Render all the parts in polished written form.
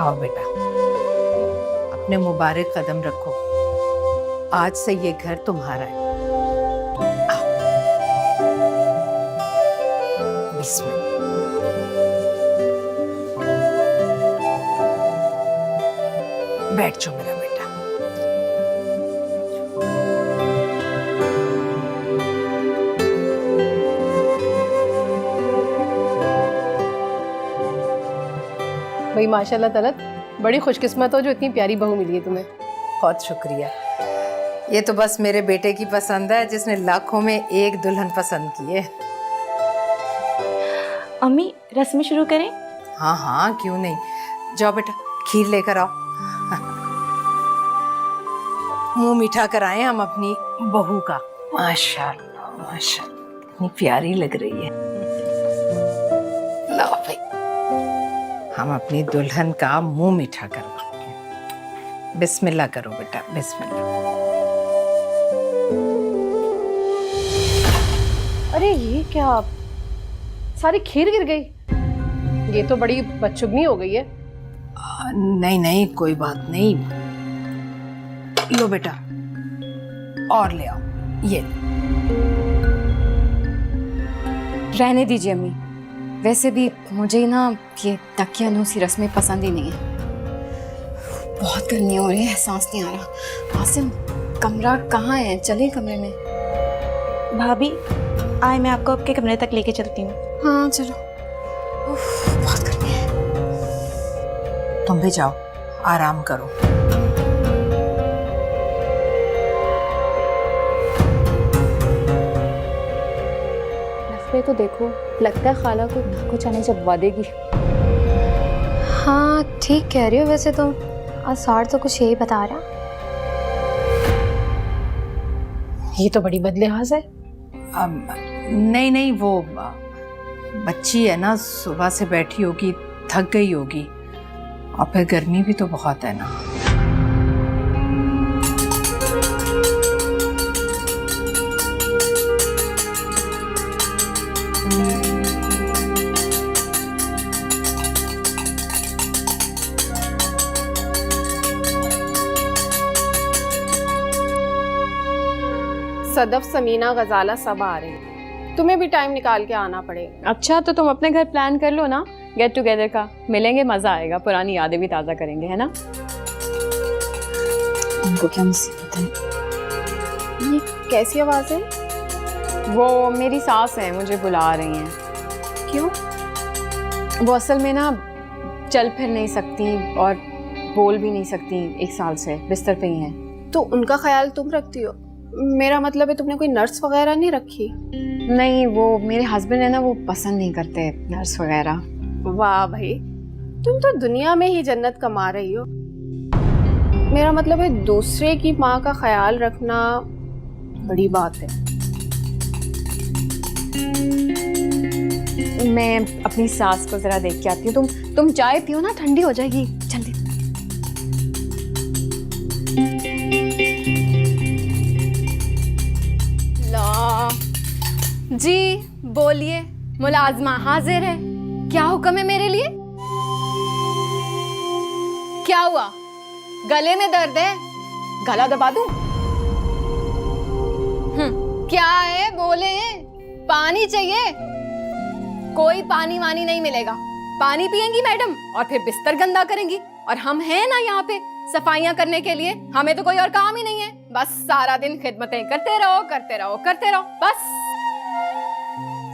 आओ बेटा, अपने मुबारक कदम रखो। आज से ये घर तुम्हारा है। आओ। बिस्मिल्लाह। बैठ जाओ मेरा बेटा। भाई माशाल्लाह तलत, बड़ी खुशकिस्मत हो जो इतनी प्यारी बहू मिली है तुम्हें। बहुत शुक्रिया। ये तो बस मेरे बेटे की पसंद है, जिसने लाखों में एक दुल्हन पसंद की है। अम्मी रस्म शुरू करें? हाँ हाँ, क्यों नहीं। जाओ बेटा, खीर लेकर आओ। मुंह मीठा कराएं हम अपनी बहू का। माशाल्लाह माशाल्लाह, कितनी प्यारी लग रही है। लो भाई, हम अपनी दुल्हन का मुंह मीठा करवाएंगे। बिस्मिल्लाह करो बेटा, बिस्मिल्लाह। अरे ये क्या, सारी खीर गिर गई। ये तो बड़ी बदशुगनी हो गई है। नहीं नहीं, कोई बात नहीं। लो बेटा, और ले आओ। ये रहने दीजिए अम्मी, वैसे भी मुझे ना ये तकिया नूसी रस्में पसंद ही नहीं है। बहुत गर्मी हो रही है, एहसास नहीं आ रहा। आसिम, कमरा कहाँ है? चले कमरे में। भाभी आए, मैं आपको आपके कमरे तक लेके चलती हूँ। हाँ चलो। उफ, बहुत गर्मी है। तुम भी जाओ, आराम करो। नखरे तो देखो, लगता है खाला को ना कुछ आने जब देगी। हाँ ठीक कह रही हो वैसे तो। आसार तो कुछ यही बता रहा। ये तो बड़ी बदलिहाज है। नहीं नहीं, वो बच्ची है ना, सुबह से बैठी होगी, थक गई होगी, और फिर गर्मी भी तो बहुत है ना। सदफ, समीना, गजाला सब आ रहे हैं। तुम्हें भी टाइम निकाल के आना पड़ेगा। अच्छा, तो तुम अपने घर प्लान कर लो ना गेट टुगेदर का। मिलेंगे, मजा आएगा, पुरानी यादें भी ताज़ा करेंगे, है ना? उनको क्या मुसीबत है? ये कैसी आवाज है? वो मेरी सास है, मुझे बुला रही हैं। क्यों? वो असल में ना चल फिर नहीं सकती और बोल भी नहीं सकती, 1 साल से बिस्तर पे ही हैं। तो उनका ख्याल तुम रखती हो? मेरा मतलब है तुमने कोई नर्स वगैरह नहीं रखी? नहीं, वो मेरे हस्बैंड है ना, वो पसंद नहीं करते नर्स वगैरह। वाह भाई, तुम तो दुनिया में ही जन्नत कमा रही हो। मेरा मतलब है दूसरे की माँ का ख्याल रखना बड़ी बात है। मैं अपनी सास को जरा देख के आती हूँ। तुम चाय पियो ना, ठंडी हो जाएगी जल्दी। जी बोलिए, मुलाजमा हाजिर है। क्या हुक्म है मेरे लिए? क्या हुआ? गले में दर्द है? गला दबा दूं? क्या है? बोले। पानी चाहिए? कोई पानी वानी नहीं मिलेगा। पानी पिएंगी मैडम और फिर बिस्तर गंदा करेंगी, और हम हैं ना यहाँ पे सफाइयाँ करने के लिए। हमें तो कोई और काम ही नहीं है, बस सारा दिन खिदमतें करते रहो करते रहो करते रहो बस।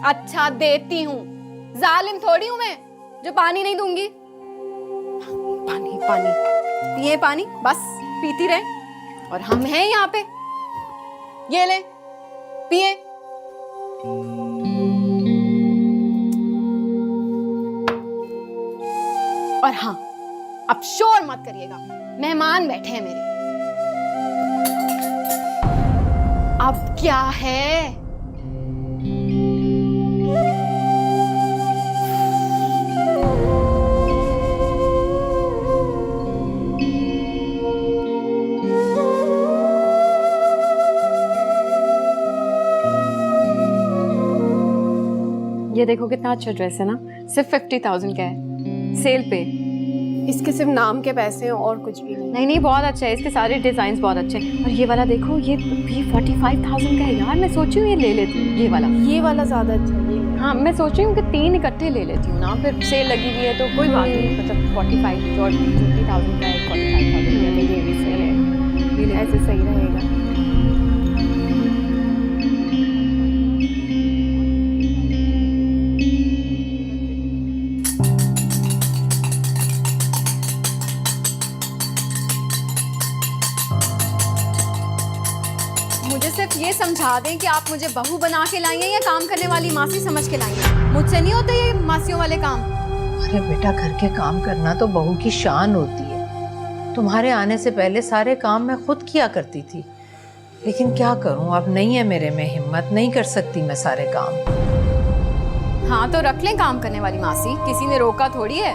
अच्छा देती हूँ, जालिम थोड़ी हूँ मैं जो पानी नहीं दूंगी। पानी पानी पिए, पानी बस पीती रहे, और हम हैं यहाँ पे। ये ले पिए। और हाँ, अब शोर मत करिएगा, मेहमान बैठे हैं मेरे। अब क्या है? ये देखो कितना अच्छा ड्रेस है ना, सिर्फ 50,000 का है, सेल पे। इसके सिर्फ नाम के पैसे हैं और कुछ भी नहीं। नहीं नहीं, बहुत अच्छा है, इसके सारे डिजाइन बहुत अच्छे हैं। और ये वाला देखो, ये 45,000 का है यार। मैं सोची हूँ ये ले लेती हूँ, ये वाला ज़्यादा अच्छा है। हाँ, मैं सोच रही हूँ कि 3 इकट्ठे ले लेती हूँ ना, फिर सेल लगी हुई है तो कोई बात नहीं। मतलब 45 और 50,000 का है, 45,000 का ये भी सेल है, ऐसे सही रहेगा। मुझे सिर्फ ये समझा दें कि आप मुझे बहू बना के लाई हैं या काम करने वाली मासी समझ के लाई हैं। मुझसे नहीं होते ये मासियों वाले काम। अरे बेटा, घर के काम करना तो बहू की शान होती है। तुम्हारे आने से पहले सारे काम मैं खुद किया करती थी, लेकिन क्या करूं, अब नहीं है मेरे में हिम्मत, नहीं कर सकती मैं सारे काम। हाँ तो रख लें काम करने वाली मासी, किसी ने रोका थोड़ी है।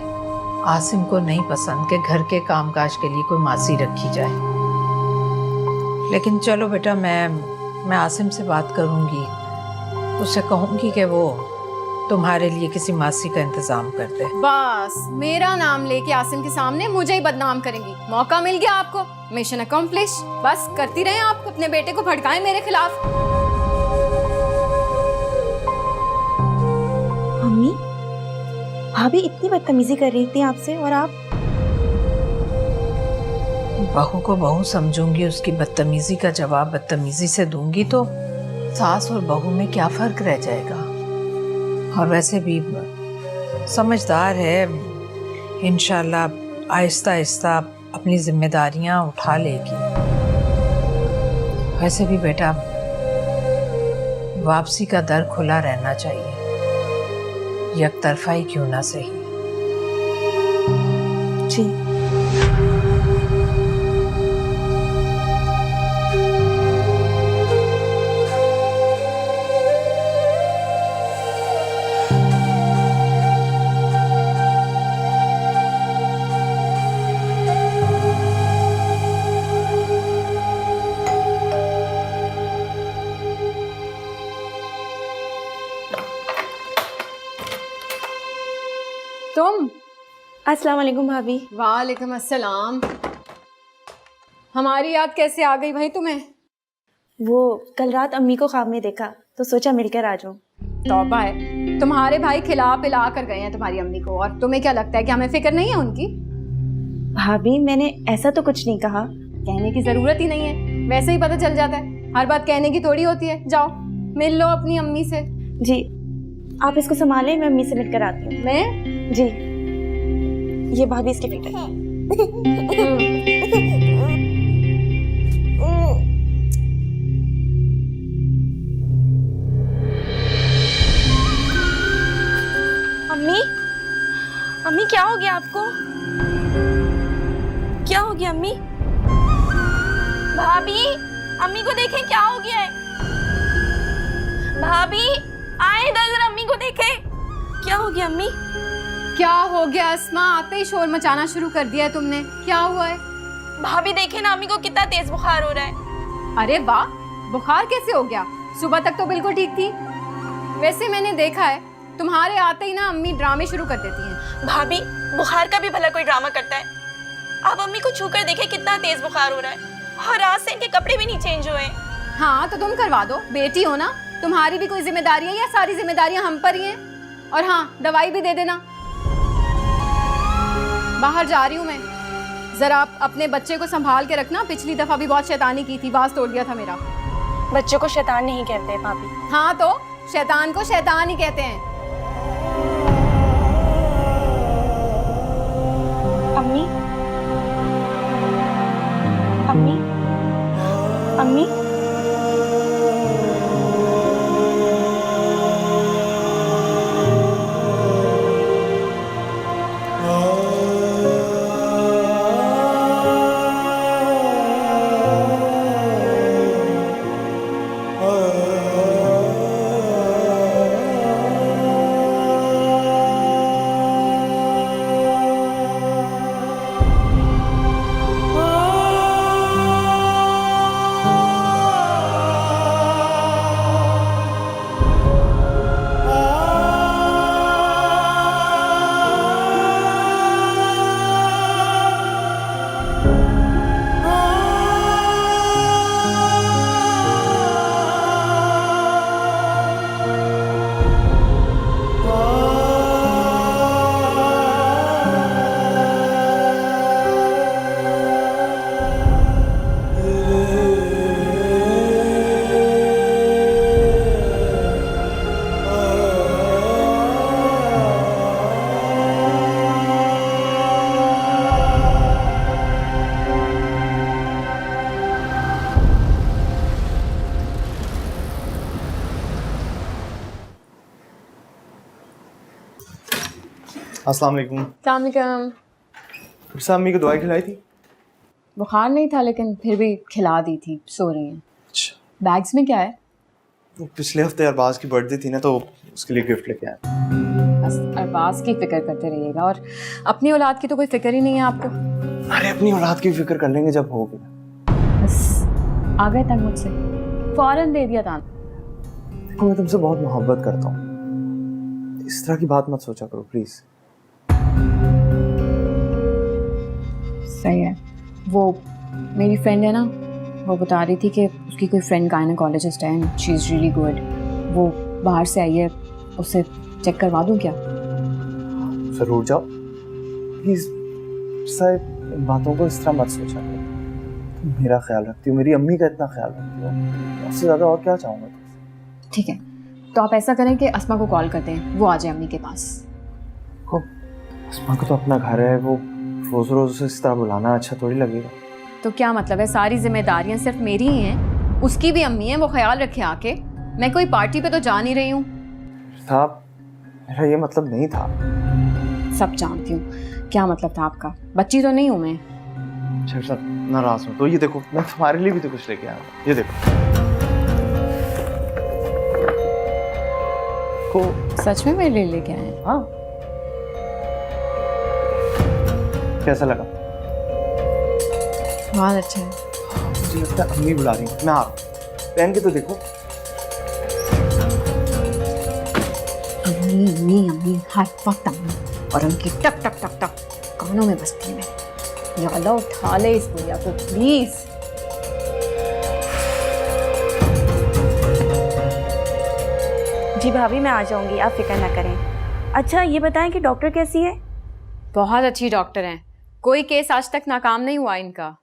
आसिम को नहीं पसंद कि घर के कामकाज के लिए कोई मासी रखी जाए। लेकिन चलो बेटा, मैं आसिम से बात करूंगी, उससे कहूंगी कि वो तुम्हारे लिए किसी मासी का इंतजाम कर दे। बस मेरा नाम लेके आसिम के सामने मुझे ही बदनाम करेंगी। मौका मिल गया आपको, मिशन अकम्प्लिश। बस करती रहें, आप अपने बेटे को भड़काएं मेरे खिलाफ। मम्मी, भाभी इतनी बदतमीजी कर रही थी आपसे और आप? बहू को बहू समझूंगी, उसकी बदतमीजी का जवाब बदतमीजी से दूंगी तो सास और बहू में क्या फर्क रह जाएगा। और वैसे भी समझदार है, इंशाल्लाह आहिस्ता आहिस्ता अपनी जिम्मेदारियां उठा लेगी। वैसे भी बेटा, वापसी का दर खुला रहना चाहिए, यकतरफा ही क्यों ना सही। जी। तुम? अस्सलाम वालेकुम भाभी। वालेकुम अस्सलाम। हमारी याद कैसे आ गई भाई तुम्हें? वो कल रात अम्मी को ख्वाब में देखा तो सोचा मिलकर आ जाऊं। तौबा है, तुम्हारे भाई खिला पिला कर गए हैं तुम्हारी अम्मी को, और तुम्हें क्या लगता है कि हमें फिक्र नहीं है उनकी? भाभी, मैंने ऐसा तो कुछ नहीं कहा। कहने की जरूरत ही नहीं है, वैसे ही पता चल जाता है। हर बात कहने की थोड़ी होती है। जाओ मिल लो अपनी अम्मी से। जी, आप इसको संभालें, मैं अम्मी से मिलकर आती हूँ। मैं? जी, ये भाभी इसकी फिक्र है। अम्मी, अम्मी क्या हो गया आपको? क्या हो गया अम्मी? भाभी, अम्मी को देखें, क्या हो गया है? भाभी आए इधर, जरा अम्मी को देखें, क्या हो गया अम्मी? क्या हो गया अस्मा? आते ही शोर मचाना शुरू कर दिया है तुमने। क्या हुआ है? भाभी देखें ना, अम्मी को कितना तेज बुखार हो रहा है। अरे वाह, बुखार कैसे हो गया? सुबह तक तो बिल्कुल ठीक थी। वैसे मैंने देखा है तुम्हारे आते ही ना अम्मी ड्रामे शुरू कर देती हैं। भाभी, बुखार का भी भला कोई ड्रामा करता है? आप अम्मी को छूकर देखें, कितना तेज बुखार हो रहा है, और रात से इनके कपड़े भी नहीं चेंज हुए। हाँ तो तुम करवा दो, बेटी हो ना, तुम्हारी भी कोई जिम्मेदारी है या सारी जिम्मेदारियां हम पर ही हैं? और हाँ, दवाई भी दे देना। बाहर जा रही हूँ मैं, जरा आप अपने बच्चे को संभाल के रखना। पिछली दफा भी बहुत शैतानी की थी, बाज तोड़ दिया था मेरा। बच्चों को शैतान नहीं कहते भाभी। हाँ तो शैतान को शैतान ही कहते हैं। अम्मी, अम्मी, अम्मी, अस्सलाम वालेकुम। सलाम। फिर से अम्मी को दवाई खिलाई थी? बुखार नहीं था लेकिन फिर भी खिला दी थी, सो रही हैं। अच्छा, बैग्स में क्या है? वो पिछले हफ्ते अरबाज की बर्थडे थी ना, तो उसके लिए गिफ्ट लेके आया। बस अरबाज की फिक्र करते रहिएगा और अपनी औलाद की तो कोई फिक्र ही नहीं है आपको। अरे अपनी औलाद की फिक्र कर लेंगे जब होगी। बस आ गए तंग मुझसे, फौरन दे दिया था। देखो मैं तुमसे बहुत मोहब्बत करता हूँ, इस तरह की बात मत सोचा करो प्लीज। सही है। वो मेरी फ्रेंड है ना, वो बता रही थी कि उसकी कोई फ्रेंड गायनेकोलॉजिस्ट है and she is really good. वो बाहर से आई है, उससे चेक करवा दूँ क्या? जरूर जाओ प्लीज। साहब इन बातों को इस तरह मत सोचा करो। तुम मेरा ख्याल रखती हो, मेरी अम्मी का इतना ख्याल रखती हो, उससे ज़्यादा और क्या चाहूँगा तुमसे। ठीक है, तो आप ऐसा करें कि अस्मा को कॉल करते हैं, वो आ जाए अम्मी के पास। को अस्मा को तो अपना घर है, वो रोज़ रोज़ उसे इस तरह बुलाना अच्छा थोड़ी लगेगा। तो क्या मतलब है, सारी जिम्मेदारियां सिर्फ मेरी ही हैं? उसकी भी अम्मी है, वो ख्याल रखे आके। मैं कोई पार्टी पे तो जा नहीं रही हूँ। साहब मेरा ये मतलब नहीं था। सब जानती हूँ क्या मतलब था आपका, बच्ची तो नहीं हूँ मैं। अच्छा साहब नाराज हो तो ये देखो, मैं तुम्हारे लिए भी तो कुछ लेके आया हूँ, ये देखो। को सच में मेरे लिए लेके आए हैं? हाँ कैसा लगा? बहुत अच्छा है। मुझे लगता है अम्मी बुला रही है, मैं आ रहा हूँ। पहन के तो देखो। अम्मी अम्मी अम्मी हर वक्त अम्मी, और उनकी टक टक टक टक कानों में बजती है। मैं या अल्लाह उठा ले इस बुढ़िया को प्लीज। जी भाभी मैं आ जाऊंगी, आप फिक्र ना करें। अच्छा ये बताएं कि डॉक्टर कैसी है? बहुत अच्छी डॉक्टर हैं, कोई केस आज तक नाकाम नहीं हुआ इनका।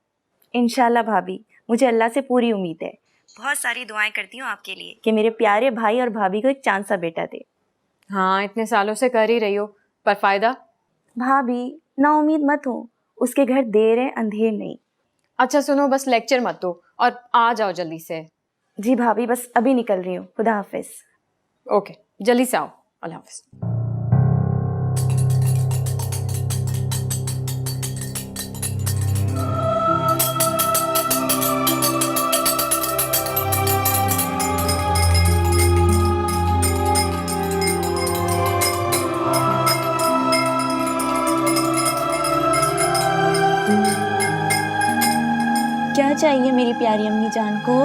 इंशाल्लाह भाभी, मुझे अल्लाह से पूरी उम्मीद है। बहुत सारी दुआएं करती हूँ आपके लिए कि मेरे प्यारे भाई और भाभी को एक चांद सा बेटा दे। हाँ इतने सालों से कर ही रही हो, पर फायदा? भाभी ना उम्मीद मत हो, उसके घर देर है अंधेर नहीं। अच्छा सुनो, बस लेक्चर मत दो और आ जाओ जल्दी से। जी भाभी बस अभी निकल रही हूँ, खुदा हाफिज। ओके जल्दी से आओ, अल्लाह हाफिज। क्या चाहिए मेरी प्यारी अम्मी जान को?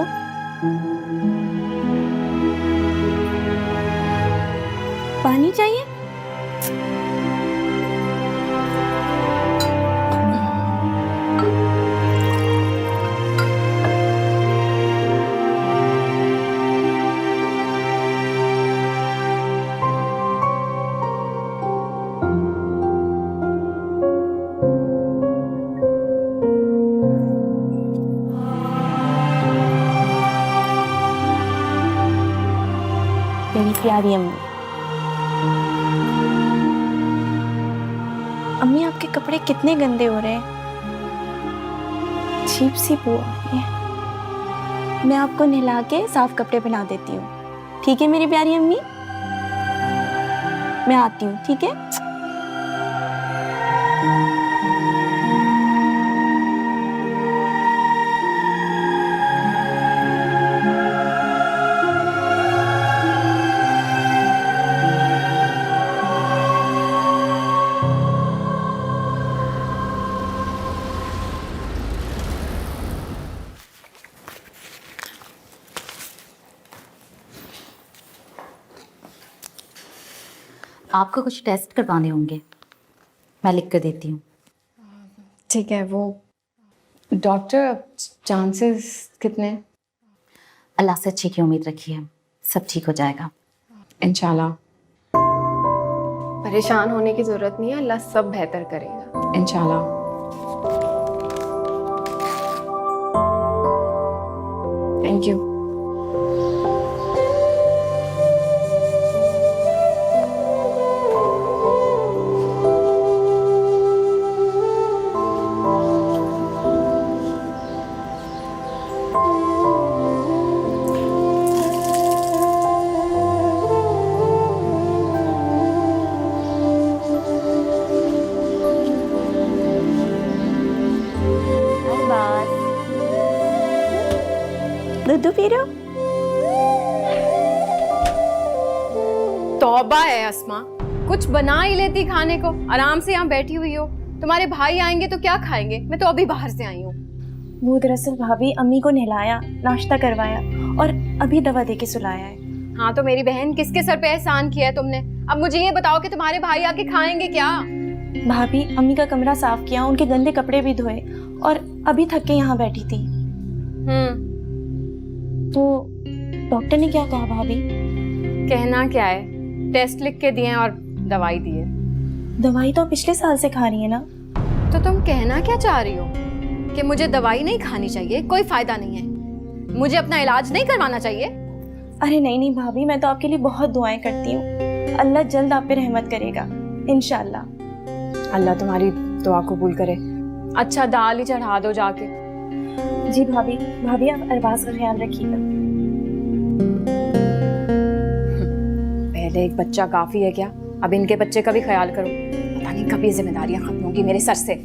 पानी चाहिए? मेरी प्यारी अम्मी। अम्मी आपके कपड़े कितने गंदे हो रहे हैं, अजीब सी बू आ रही है। मैं आपको नहला के साफ कपड़े पहना देती हूँ, ठीक है मेरी प्यारी अम्मी? मैं आती हूँ, ठीक है? आपको कुछ टेस्ट करवाने होंगे, मैं लिख कर देती हूँ। ठीक है, वो डॉक्टर चांसेस कितने? अल्लाह से अच्छी की उम्मीद रखिए, सब ठीक हो जाएगा इंशाल्लाह। परेशान होने की जरूरत नहीं है, अल्लाह सब बेहतर करेगा इंशाल्लाह। Thank you. उर्दू पी रहे हो? तौबा है अस्मा, कुछ बना ही लेती खाने को। आराम से यहाँ बैठी हुई हो। तुम्हारे भाई आएंगे तो क्या खाएंगे? मैं तो अभी बाहर से आई हूँ। वो दरअसल भाभी अम्मी को नहलाया, नाश्ता करवाया और अभी दवा दे के सुलाया है। हाँ तो मेरी बहन, किसके सर पे एहसान किया है तुमने? अब मुझे ये बताओ कि तुम्हारे भाई आके खाएंगे क्या? भाभी अम्मी का कमरा साफ किया, उनके गंदे कपड़े भी धोए और अभी थक के यहाँ बैठी थी। तो डॉक्टर ने क्या कहा भाभी? कहना क्या है, टेस्ट लिख के दिए और दवाई दी है। दवाई तो पिछले साल से खा रही है ना। तो तुम कहना क्या चाह रही हो? कि मुझे दवाई नहीं खानी चाहिए, कोई फायदा नहीं है, मुझे अपना इलाज नहीं करवाना चाहिए? अरे नहीं नहीं भाभी, मैं तो आपके लिए बहुत दुआएं करती हूँ। अल्लाह जल्द आप पे रहमत करेगा इंशाल्लाह। अल्लाह तुम्हारी दुआ कबूल करे। अच्छा दाल ही चढ़ा दो जाके। जी भाभी। भाभी आप अरबाज का ख्याल रखिएगा। पहले एक बच्चा काफी है क्या? अब इनके बच्चे का भी ख्याल करो। पता नहीं कब ये जिम्मेदारियां खत्म होंगी मेरे सर से।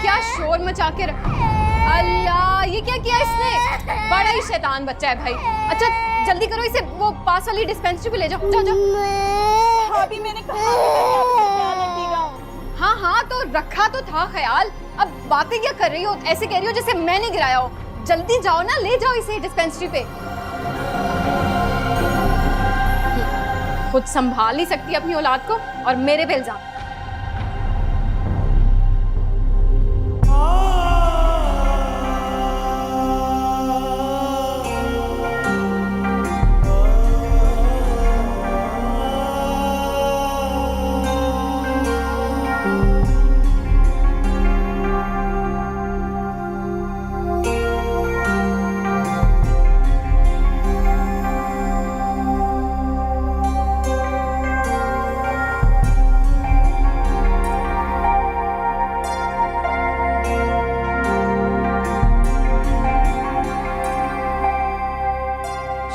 क्या शोर मचा के रख। अल्लाह, ये क्या किया इसने? बड़ा ही शैतान बच्चा है भाई। अच्छा जल्दी करो, इसे वो पास वाली डिस्पेंसरी पे ले जाओ। जाओ जाओ। भाभी मैंने कहा हाँ हाँ तो रखा तो था ख्याल। अब बातें क्या कर रही हो? ऐसे कह रही हो जैसे मैंने गिराया हो। जल्दी जाओ ना, ले जाओ इसे डिस्पेंसरी पे। खुद संभाल नहीं सकती अपनी औलाद को और मेरे पे इल्जाम।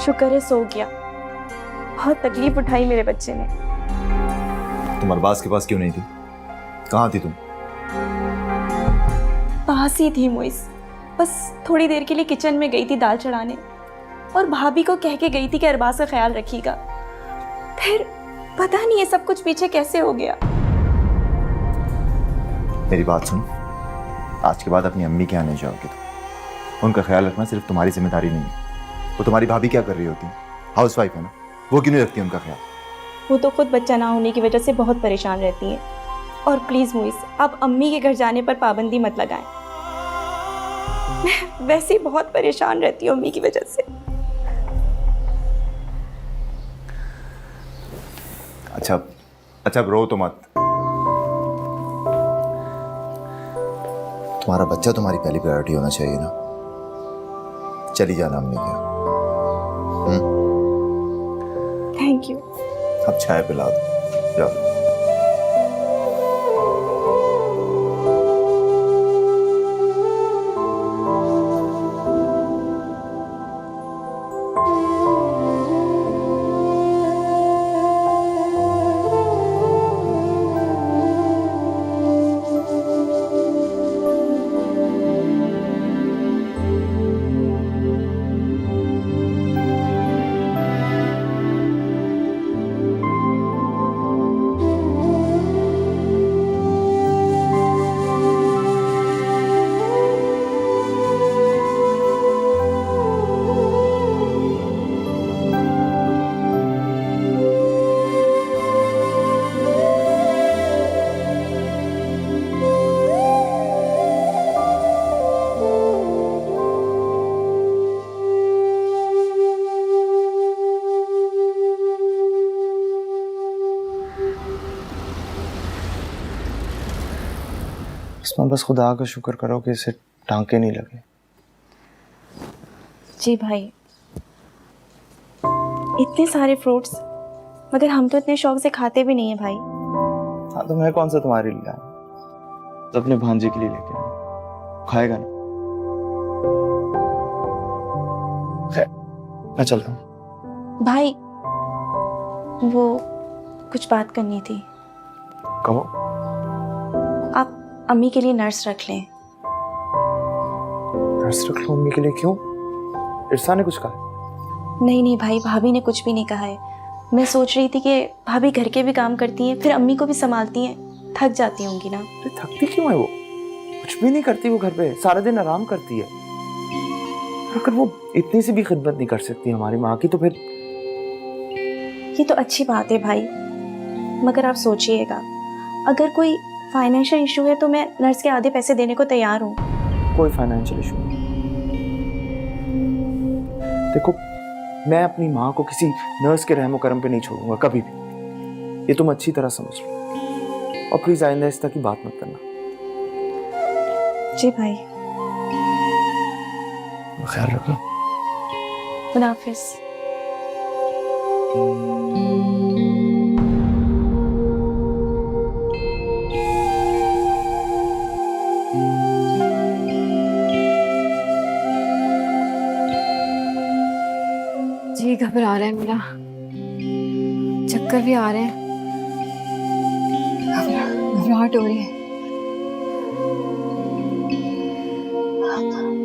शुक्र है सो गया। बहुत तकलीफ उठाई मेरे बच्चे ने। तुम अरबाज के पास क्यों नहीं थी? कहाँ थी तुम? पास ही थी मोइस, बस थोड़ी देर के लिए किचन में गई थी दाल चढ़ाने और भाभी को कह के गई थी कि अरबाज का ख्याल रखिएगा। फिर पता नहीं ये सब कुछ पीछे कैसे हो गया। मेरी बात सुन, आज के बाद अपनी अम्मी के यहाँ नहीं जाओगे तो उनका ख्याल रखना सिर्फ तुम्हारी जिम्मेदारी नहीं है। वो तुम्हारी भाभी क्या कर रही होती? हाउसवाइफ है ना, वो क्यों नहीं रखती उनका ख्याल? वो तो खुद बच्चा ना होने की वजह से बहुत परेशान रहती हैं। और प्लीज़ मोइस, आप अम्मी के घर जाने पर पाबंदी मत लगाएं। मैं वैसे ही बहुत परेशान रहती हूँ अम्मी की वजह से। अच्छा रो तो मत। तुम्हारा बच्चा तुम्हारी पहली प्रायोरिटी होना चाहिए ना। चली जाना अम्मी के यहाँ। Thank you. अब चाय पिला दो, जाओ। आसमा बस खुदा का शुक्र करो कि इसे टांके नहीं लगे। जी भाई, इतने सारे फ्रूट्स, मगर हम तो इतने शौक से खाते भी नहीं है भाई। हाँ तो मैं कौन सा तुम्हारे लिए लाया, तो अपने भांजे के लिए लेके आया, खाएगा ना। खैर मैं चलता हूँ। भाई वो कुछ बात करनी थी। कहो। आप अम्मी के लिए नर्स रख लें। नर्स रख लो अम्मी के लिए? क्यों? इरसा ने कुछ कहा? नहीं नहीं भाई, भाभी ने कुछ भी नहीं कहा है। मैं सोच रही थी कि भाभी घर के भी काम करती हैं, फिर अम्मी को भी संभालती हैं, थक जाती होंगी ना। अरे थकती क्यों है वो? कुछ भी नहीं करती वो घर पे, सारा दिन आराम करती है। अगर वो इतनी सी भी खिदमत नहीं कर सकती हमारी माँ की, तो फिर ये तो अच्छी बात है भाई, मगर आप सोचिएगा, अगर कोई फाइनेंशियल इशू है तो मैं नर्स के आधे पैसे देने को तैयार हूँ। कोई फाइनेंशियल इशू नहीं। देखो मैं अपनी माँ को किसी नर्स के रहमो करम पे नहीं छोड़ूंगा कभी भी, ये तुम अच्छी तरह समझ लो। और प्लीज आइंदा इस तरह की बात मत करना। जी भाई। ख्याल रखो। खुदा हाफिज। जी घबरा रहा है मेरा, चक्कर भी आ रहे हैं, घबराहट हो रही है।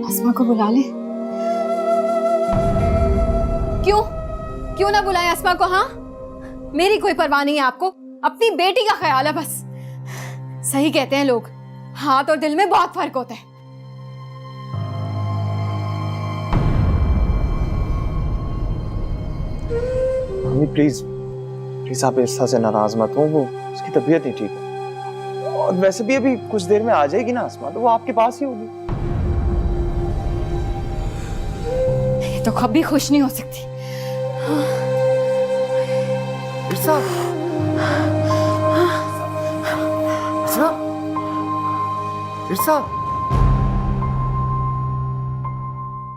अस्मा को बुला ले। क्यों क्यों ना बुलाए अस्मा को? हाँ, मेरी कोई परवाह नहीं है आपको, अपनी बेटी का ख्याल है बस। सही कहते हैं लोग, हाथ और दिल में बहुत फर्क होता है। मम्मी प्लीज प्लीज आप इरसा से नाराज मत हो, वो उसकी तबीयत नहीं ठीक है। और वैसे भी अभी कुछ देर में आ जाएगी ना आसमा, तो वो आपके पास ही होगी। ये तो कभी खुश नहीं हो सकती। इरसा इरसा इरसा